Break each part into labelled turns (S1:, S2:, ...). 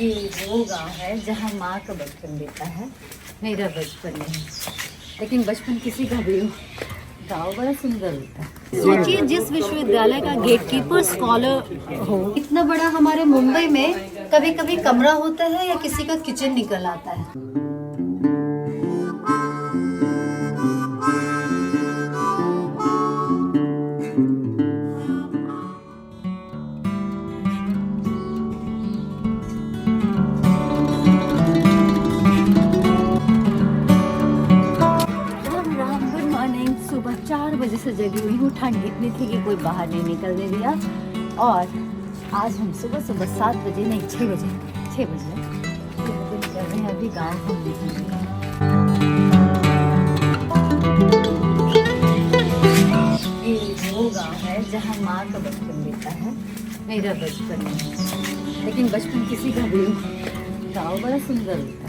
S1: ये वो गांव है जहाँ माँ का बचपन बीता है, मेरा बचपन नहीं, लेकिन बचपन किसी का भी हो, गाँव बड़ा सुंदर होता है। सोचिए जिस विश्वविद्यालय का गेटकीपर स्कॉलर हो, इतना बड़ा हमारे मुंबई में कभी कभी कमरा होता है या किसी का किचन निकल आता है। सुबह 4 बजे से जगी हुई हूँ। ठंड इतनी थी कि कोई बाहर नहीं निकलने दिया, और आज हम सुबह 7 बजे नहीं 6 बजे निकल रहे हैं अभी गाँव घूमने के लिए। ये वो गाँव है जहाँ माँ का बचपन बीता है, मेरा बचपन नहीं, लेकिन बचपन किसी का भी हो, गाँव बड़ा सुंदर होता है।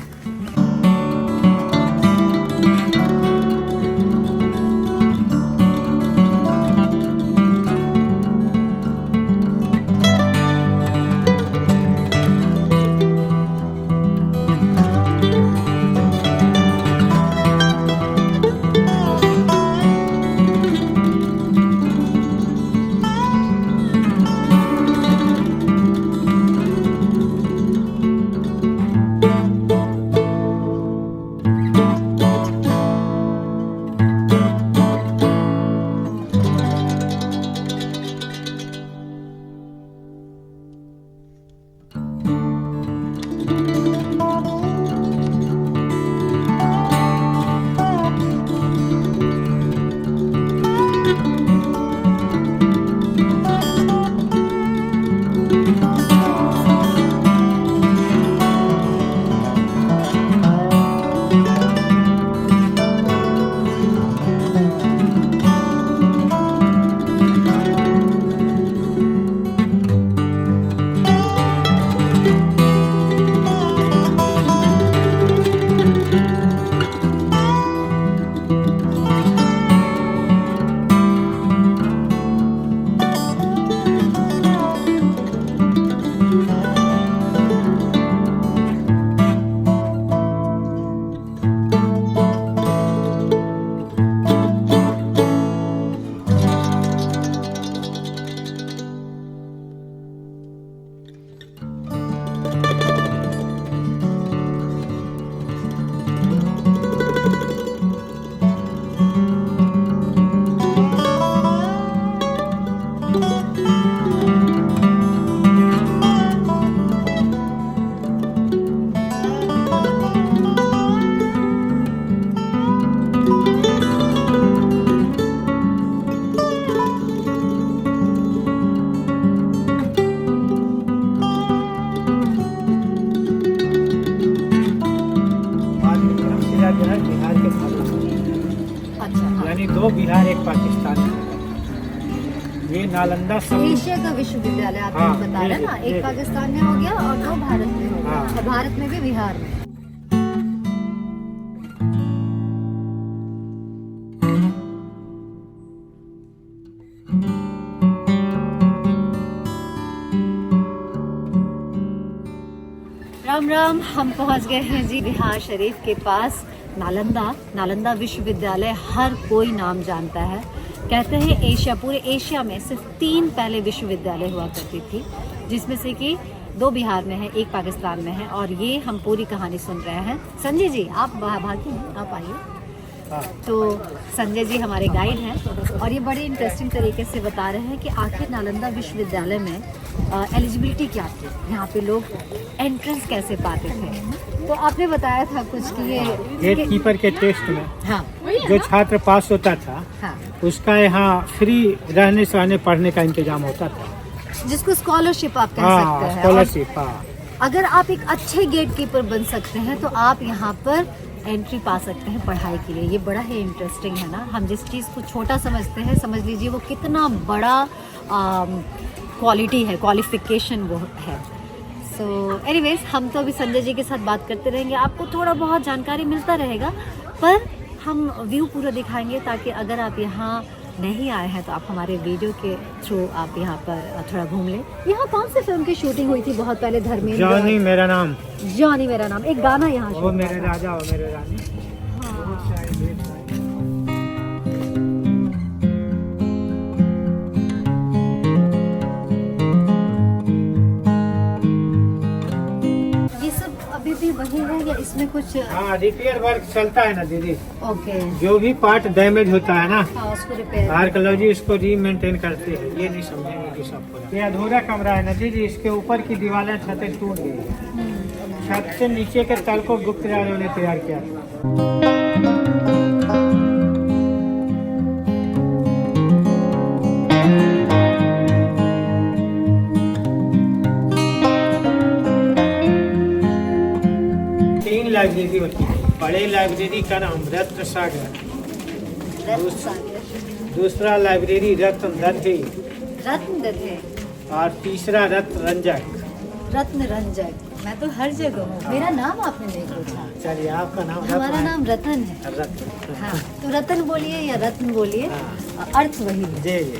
S2: बिहार के साथ
S1: अच्छा,
S2: यानी 2 बिहार 1 पाकिस्तान। ये नालंदा सब
S1: एशिया का विश्वविद्यालय आप
S2: हाँ,
S1: बता रहे हैं ना, एक पाकिस्तान में हो गया और 2 भारत में हो गया,
S2: हाँ।
S1: और भारत में भी बिहार में। राम राम, हम पहुंच गए हैं जी बिहार शरीफ के पास। नालंदा विश्वविद्यालय हर कोई नाम जानता है। कहते हैं पूरे एशिया में सिर्फ 3 पहले विश्वविद्यालय हुआ करती थी, जिसमें से कि 2 बिहार में है, 1 पाकिस्तान में है, और ये हम पूरी कहानी सुन रहे हैं। संजय जी आप भागी, आप आइए। तो संजय जी हमारे गाइड हैं, और ये बड़े इंटरेस्टिंग तरीके से बता रहे हैं कि आखिर नालंदा विश्वविद्यालय में एलिजिबिलिटी क्या थी, यहाँ पे लोग एंट्रेंस कैसे पाते थे। तो आपने बताया था कुछ कि ये
S2: गेट कीपर के टेस्ट में
S1: हाँ,
S2: जो छात्र पास होता था,
S1: हाँ,
S2: उसका यहाँ फ्री रहने सहने पढ़ने का इंतजाम होता था,
S1: जिसको स्कॉलरशिप आप कह
S2: हाँ,
S1: सकते हैं।
S2: स्कॉलरशिप। हाँ,
S1: अगर आप एक अच्छे गेट कीपर बन सकते हैं तो आप यहाँ पर एंट्री पा सकते हैं पढ़ाई के लिए। ये बड़ा ही इंटरेस्टिंग है ना। हम जिस चीज़ को छोटा समझते हैं, समझ लीजिए वो कितना बड़ा क्वालिटी है, क्वालिफिकेशन वो है। सो एनीवेज, हम तो अभी संजय जी के साथ बात करते रहेंगे, आपको थोड़ा बहुत जानकारी मिलता रहेगा, पर हम व्यू पूरा दिखाएंगे ताकि अगर आप यहाँ नहीं आए हैं तो आप हमारे वीडियो के थ्रू आप यहाँ पर थोड़ा घूम लें। यहाँ कौन सी फिल्म की शूटिंग हुई थी बहुत पहले? धर्मेंद्र।
S2: जॉनी मेरा नाम,
S1: जॉनी मेरा नाम, एक गाना यहाँ
S2: वो
S1: शूट
S2: मेरे
S1: हुआ था।
S2: राजा वो मेरे रानी। बहुत सारे गीत हैं।
S1: ये सब अभी भी वही है या इसमें कुछ?
S2: हाँ, रिपेयर वर्क चलता है ना दीदी।
S1: ओके।
S2: जो भी पार्ट डैमेज होता है ना,
S1: हाँ, उसको रिपेयर।
S2: आर्कोलॉजी इसको रीमेंटेन करती है। ये नहीं समझेंगे कि सब पूरा। ये अधूरा कमरा है ना दीदी, इसके ऊपर की दीवारें छतें टूट गई है। छत से नीचे के तल को गुप्त राजों ने तैयार किया था। तीन लाइब्रेरी होती है। बड़े लाइब्रेरी का नाम रत्न सागर, दूसरा लाइब्रेरी रत्न दधे,
S1: रत्न दधे,
S2: और तीसरा रत्न रंजक।
S1: रत्न रंजक। मैं तो हर जगह हूँ। मेरा नाम आपने नहीं पूछा।
S2: चलिए, आपका नाम
S1: हमारा
S2: रत्न
S1: नाम रतन है।
S2: है। रत्न।
S1: हाँ, तो रतन बोलिए या रत्न बोलिए,
S2: हाँ।
S1: अर्थ वही है।
S2: जी जी।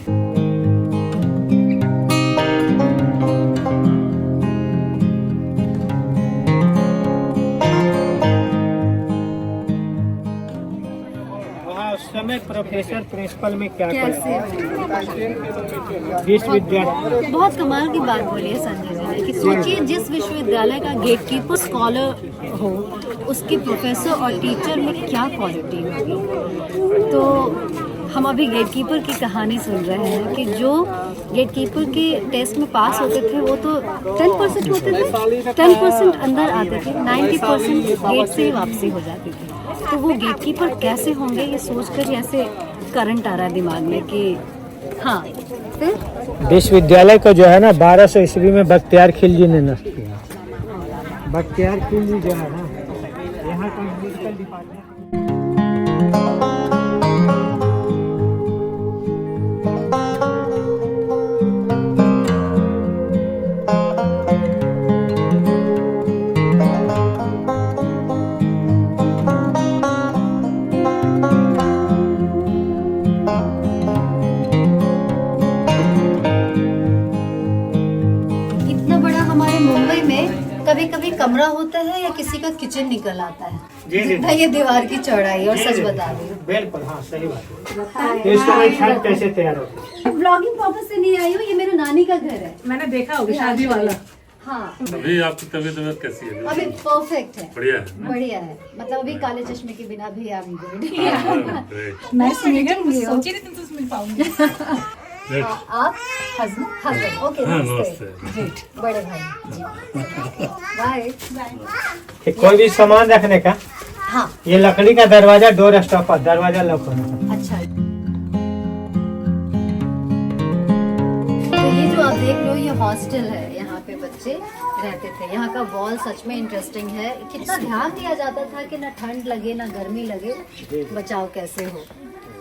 S2: वहाँ उस समय प्रोफेसर प्रिंसिपल में क्या
S1: कैसे?
S2: विश्वविद्यालय।
S1: बहुत कमाल की बात बोली है संजय जी ने कि सोचिए जिस विश्वविद्यालय का गेटकीपर स्कॉलर हो, उसके प्रोफेसर और टीचर में क्या क्वालिटी होगी। तो हम अभी गेटकीपर की कहानी सुन रहे हैं कि जो गेटकीपर के टेस्ट में पास होते थे वो तो 10% होते थे, 10% अंदर आते थे, 90% गेट से ही वापसी हो जाती थी। तो वो गेटकीपर कैसे होंगे, ये सोचकर ऐसे करंट आ रहा है दिमाग में कि हाँ। फिर
S2: विश्वविद्यालय को जो है ना 1200 ईस्वी में बख्तियार खिलजी ने नष्ट किया। बख्तियार खिलजी जो है ना, यहाँ का म्यूजिकल डिपार्टमेंट।
S1: इतना बड़ा हमारे मुंबई में कभी कभी कमरा होता है या किसी का किचन निकल आता है,
S2: जी, जी।
S1: जितना ये दीवार की चौड़ाई। और सच बता रही हूँ,
S2: बिल्कुल, हाँ सही बात है। तो इसको भाई छत कैसे तैयार होती है?
S1: ब्लॉगिंग पर्पस से नहीं आई हूँ, ये मेरे नानी का घर है।
S3: मैंने देखा होगा शादी वाला।
S1: हाँ,
S4: अभी आपकी तबीयत कैसी है?
S1: अभी परफेक्ट है,
S4: बढ़िया है।
S1: बढ़िया है। मतलब अभी काले चश्मे के बिना भी आप good.
S4: Great.
S3: Nice meeting you. सोची नहीं तुम मिल पाऊंगी।
S1: आप हस्बैंड? ओके,
S4: हाँ,
S1: नमस्ते।
S4: नमस्ते।
S1: बड़े भाई जी, बाय।
S2: कि कोई भी सामान रखने का,
S1: हाँ,
S2: ये लकड़ी का दरवाजा, डोर स्टॉपर, दरवाजा लॉक होना चाहिए।
S1: अच्छा। तो ये जो आप देख लो, ये हॉस्टल है, यहाँ पे बच्चे रहते थे। यहाँ का वॉल सच में इंटरेस्टिंग है। कितना ध्यान दिया जाता था कि ना ठंड लगे ना गर्मी लगे, बचाव कैसे हो।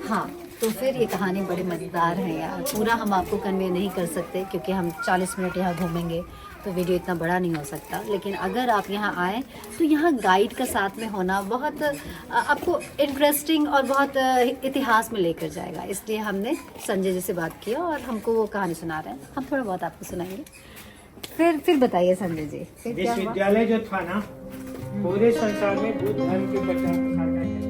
S1: हाँ, तो फिर ये कहानी बड़ी मज़ेदार है यार। पूरा हम आपको कन्वे नहीं कर सकते क्योंकि हम 40 मिनट यहाँ घूमेंगे तो वीडियो इतना बड़ा नहीं हो सकता। लेकिन अगर आप यहाँ आए तो यहाँ गाइड का साथ में होना बहुत आपको इंटरेस्टिंग और बहुत इतिहास में लेकर जाएगा। इसलिए हमने संजय जी से बात किया और हमको वो कहानी सुना रहे हैं। हम थोड़ा बहुत आपको सुनाएंगे। फिर बताइए संजय जी, फिर क्या हुआ?
S2: विश्वविद्यालय जो था ना, पूरे संसार में बुद्ध धर्म के प्रचार प्रसार का केंद्र।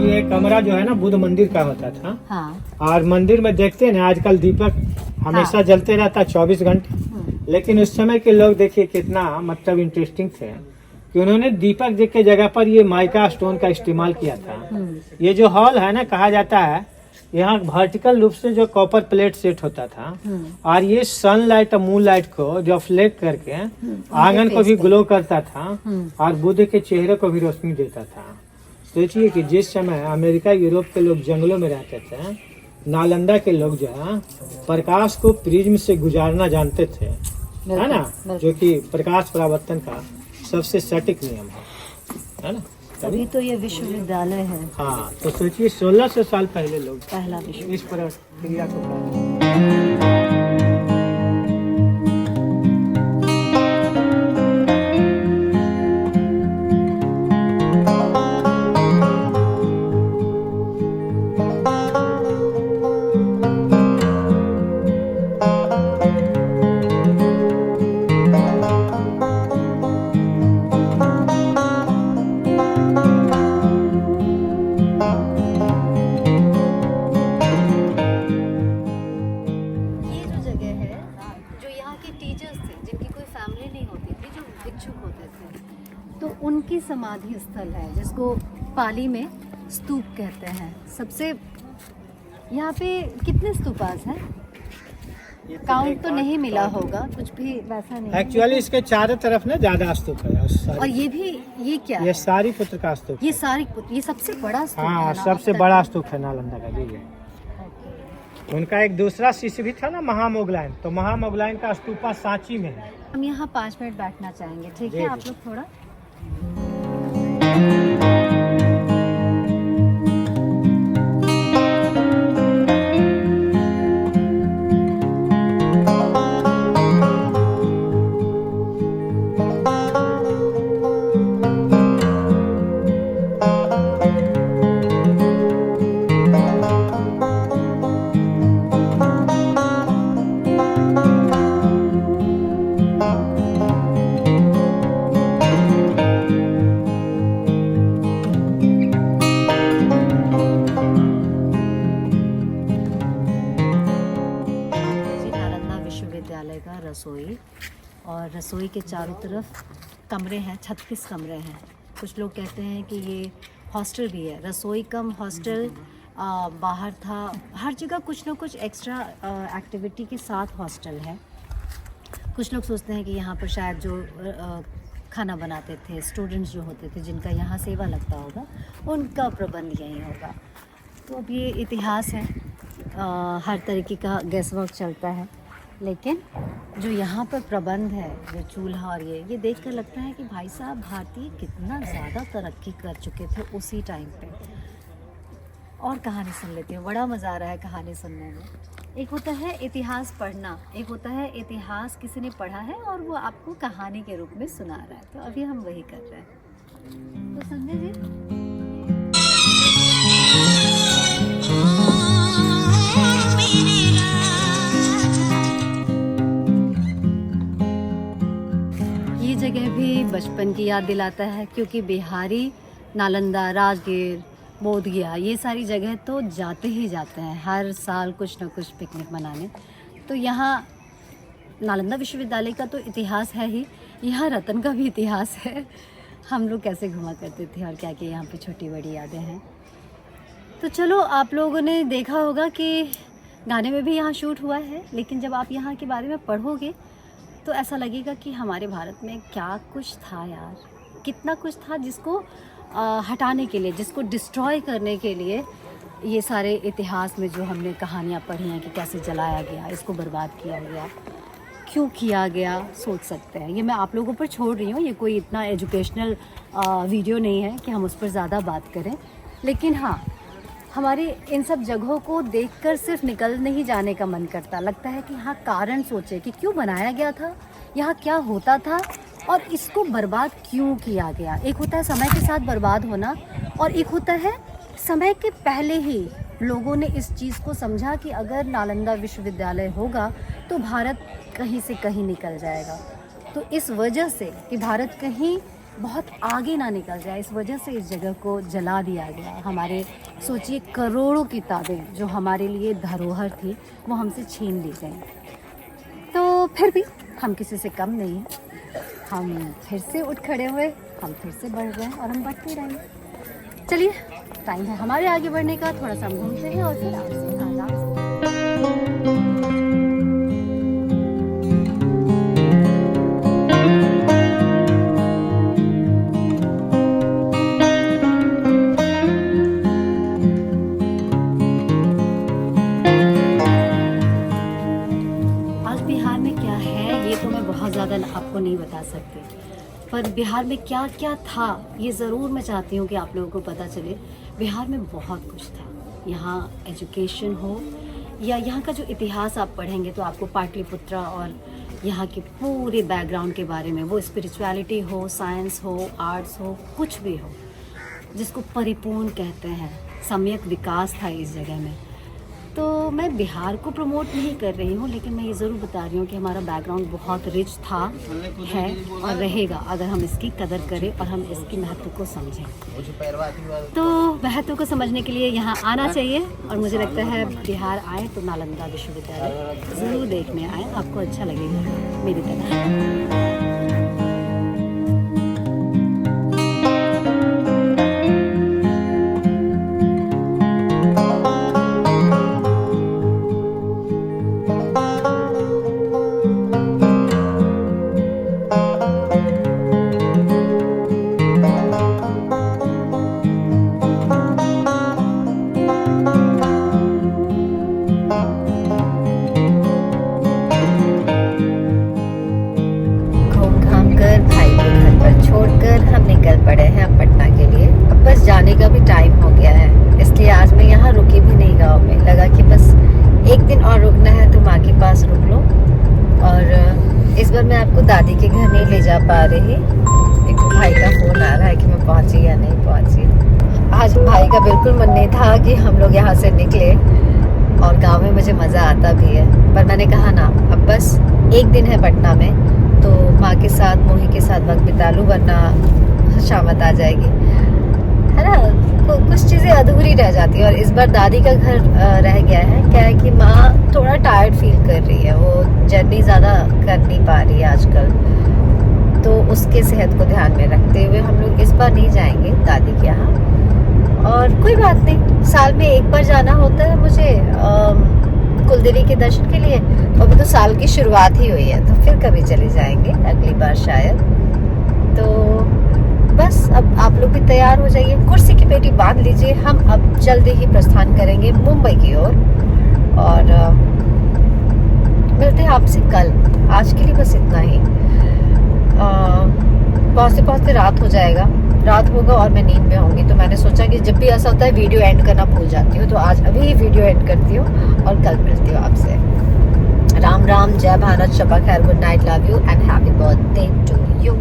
S2: ये कमरा जो है ना बुद्ध मंदिर का होता था।
S1: हाँ,
S2: और मंदिर में देखते हैं ना आजकल दीपक हमेशा जलते रहता है 24 घंटे। लेकिन उस समय के लोग देखिए कितना मतलब इंटरेस्टिंग थे कि उन्होंने दीपक जी के जगह पर ये माइका स्टोन का इस्तेमाल किया था। ये जो हॉल है ना, कहा जाता है यहाँ वर्टिकल रूप से जो कॉपर प्लेट सेट होता था और ये सनलाइट और मून लाइट को जो फ्लेक करके आंगन को भी ग्लो करता था और बुद्ध के चेहरे को भी रोशनी देता था। सोचिए कि जिस समय अमेरिका यूरोप के लोग जंगलों में रहते थे, नालंदा के लोग जो है प्रकाश को प्रिज्म से गुजारना जानते थे, है ना, जो कि प्रकाश परावर्तन का सबसे सटीक नियम है ना।
S1: तभी तो ये विश्वविद्यालय है,
S2: हाँ, तो सोचिए 1600 साल पहले लोग
S1: पहला विश्व।
S2: इस प्रक्रिया को प्रारंभ।
S1: ये जो जगह है, जो यहाँ के टीचर्स थे, जिनकी कोई फैमिली नहीं होती थी, जो भिक्षुक होते थे, तो उनकी समाधि स्थल है, जिसको पाली में स्तूप कहते हैं। सबसे यहाँ पे कितने स्तूपास हैं? काउंट तो नहीं मिला होगा, कुछ भी वैसा नहीं है।
S2: एक्चुअली इसके चारों तरफ ना ज्यादा स्तूप है
S1: और ये भी, ये क्या
S2: ये
S1: है?
S2: सारी पुत्र का स्तूप
S1: ये
S2: है।
S1: सारी, ये सबसे बड़ा स्तूप
S2: हाँ,
S1: है ना
S2: सबसे
S1: अब तक
S2: बड़ा
S1: का?
S2: स्तूप है नालंदा का जी। उनका एक दूसरा शिष्य भी था ना, महामोगलायन, तो महामोगलायन का स्तूपा सांची में है।
S1: हम यहाँ 5 मिनट बैठना चाहेंगे, ठीक
S2: जी,
S1: है?
S2: जी।
S1: आप लोग थोड़ा जी, नालंदा विश्वविद्यालय का रसोई, और रसोई के चारों तरफ कमरे हैं, 36 कमरे हैं। कुछ लोग कहते हैं कि ये हॉस्टल भी है, रसोई कम हॉस्टल। बाहर था, हर जगह कुछ ना कुछ एक्स्ट्रा एक्टिविटी के साथ हॉस्टल है। कुछ लोग सोचते हैं कि यहाँ पर शायद जो खाना बनाते थे स्टूडेंट्स जो होते थे, जिनका यहाँ सेवा लगता होगा, उनका प्रबंध यहीं होगा। तो अब ये इतिहास है, हर तरीके का गैस वर्क चलता है, लेकिन जो यहाँ पर प्रबंध है, जो चूल्हा और ये देखकर लगता है कि भाई साहब भारतीय कितना ज़्यादा तरक्की कर चुके थे उसी टाइम पे। और कहानी सुन लेते हैं, बड़ा मज़ा आ रहा है कहानी सुनने में। एक होता है इतिहास पढ़ना, एक होता है इतिहास किसी ने पढ़ा है और वो आपको कहानी के रूप में सुना रहा है। तो अभी हम वही कर रहे हैं। तो संजय जी, ये जगह भी बचपन की याद दिलाता है, क्योंकि बिहारी नालंदा, राजगीर, बोधगया, ये सारी जगह तो जाते ही जाते हैं हर साल कुछ ना कुछ पिकनिक मनाने। तो यहाँ नालंदा विश्वविद्यालय का तो इतिहास है ही, यहाँ रतन का भी इतिहास है। हम लोग कैसे घुमा करते थे और क्या क्या यहाँ पे छोटी बड़ी यादें हैं। तो चलो, आप लोगों ने देखा होगा कि गाने में भी यहाँ शूट हुआ है, लेकिन जब आप यहाँ के बारे में पढ़ोगे तो ऐसा लगेगा कि हमारे भारत में क्या कुछ था यार, कितना कुछ था जिसको हटाने के लिए, जिसको डिस्ट्रॉय करने के लिए ये सारे इतिहास में जो हमने कहानियाँ पढ़ी हैं कि कैसे जलाया गया, इसको बर्बाद किया गया, क्यों किया गया, सोच सकते हैं। ये मैं आप लोगों पर छोड़ रही हूँ, ये कोई इतना एजुकेशनल वीडियो नहीं है कि हम उस पर ज़्यादा बात करें। लेकिन हाँ, हमारी इन सब जगहों को देखकर सिर्फ निकल नहीं जाने का मन करता, लगता है कि हाँ कारण सोचे कि क्यों बनाया गया था, यहाँ क्या होता था और इसको बर्बाद क्यों किया गया। एक होता है समय के साथ बर्बाद होना, और एक होता है समय के पहले ही लोगों ने इस चीज़ को समझा कि अगर नालंदा विश्वविद्यालय होगा तो भारत कहीं से कहीं निकल जाएगा। तो इस वजह से कि भारत कहीं बहुत आगे ना निकल जाए, इस वजह से इस जगह को जला दिया गया। हमारे सोचिए करोड़ों किताबें जो हमारे लिए धरोहर थी वो हमसे छीन ली गई। तो फिर भी हम किसी से कम नहीं हैं, हम फिर से उठ खड़े हुए, हम फिर से बढ़ रहे हैं और हम बढ़ते रहेंगे। चलिए, टाइम है हमारे आगे बढ़ने का, थोड़ा सा हम घूमते हैं और फिर आपसे आराम से। आज बिहार में क्या है ये तो मैं बहुत ज़्यादा आपको नहीं बता सकती, पर बिहार में क्या क्या था ये ज़रूर मैं चाहती हूँ कि आप लोगों को पता चले। बिहार में बहुत कुछ था। यहाँ एजुकेशन हो या यहाँ का जो इतिहास आप पढ़ेंगे तो आपको पाटलिपुत्र और यहाँ के पूरे बैकग्राउंड के बारे में, वो स्पिरिचुअलिटी हो, साइंस हो, आर्ट्स हो, कुछ भी हो, जिसको परिपूर्ण कहते हैं, सम्यक विकास था इस जगह में। तो मैं बिहार को प्रमोट नहीं कर रही हूँ, लेकिन मैं ये ज़रूर बता रही हूँ कि हमारा बैकग्राउंड बहुत रिच था, है और रहेगा अगर हम इसकी कदर करें और हम इसकी महत्व को समझें। तो महत्व को समझने के लिए यहाँ आना चाहिए और मुझे लगता है बिहार आए तो नालंदा विश्वविद्यालय ज़रूर देखने आए, आपको अच्छा लगेगा मेरी तरह। जाने का भी टाइम हो गया है, इसलिए आज मैं यहाँ रुकी भी नहीं गाँव में। लगा कि बस एक दिन और रुकना है तो माँ के पास रुक लो। और इस बार मैं आपको दादी के घर नहीं ले जा पा रही। एक भाई का फोन आ रहा है कि मैं पहुँची या नहीं पहुँची। आज भाई का बिल्कुल मन नहीं था कि हम लोग यहाँ से निकले और गाँव में मुझे मज़ा आता भी है, पर मैंने कहा ना, अब बस एक दिन है पटना में तो माँ के साथ, मोही के साथ वक्त बिता लूँ, वरना शामत आ जाएगी, है ना। कुछ चीज़ें अधूरी रह जाती है। और इस बार दादी का घर रह गया है। क्या है कि माँ थोड़ा टायर्ड फील कर रही है, वो जर्नी ज़्यादा कर नहीं पा रही है आजकल, तो उसके सेहत को ध्यान में रखते हुए हम लोग इस बार नहीं जाएंगे दादी के यहाँ। और कोई बात नहीं, साल में एक बार जाना होता है मुझे कुलदेवी के दर्शन के लिए। तो अभी तो साल की शुरुआत ही हुई है, तो फिर कभी चले जाएंगे अगली बार शायद। तो बस अब आप लोग भी तैयार हो जाइए, कुर्सी की पेटी बांध लीजिए। हम अब जल्दी ही प्रस्थान करेंगे मुंबई की ओर और मिलते हैं आपसे कल। आज के लिए बस इतना ही। पहुँचते पहुँचते रात हो जाएगा, रात होगा और मैं नींद में होंगी। तो मैंने सोचा कि जब भी ऐसा होता है वीडियो एंड करना भूल जाती हूँ, तो आज अभी ही वीडियो एंड करती हूँ और कल मिलती हूँ आपसे। राम राम, जय भारत, शबा खैर, good night, love you and happy birthday to you.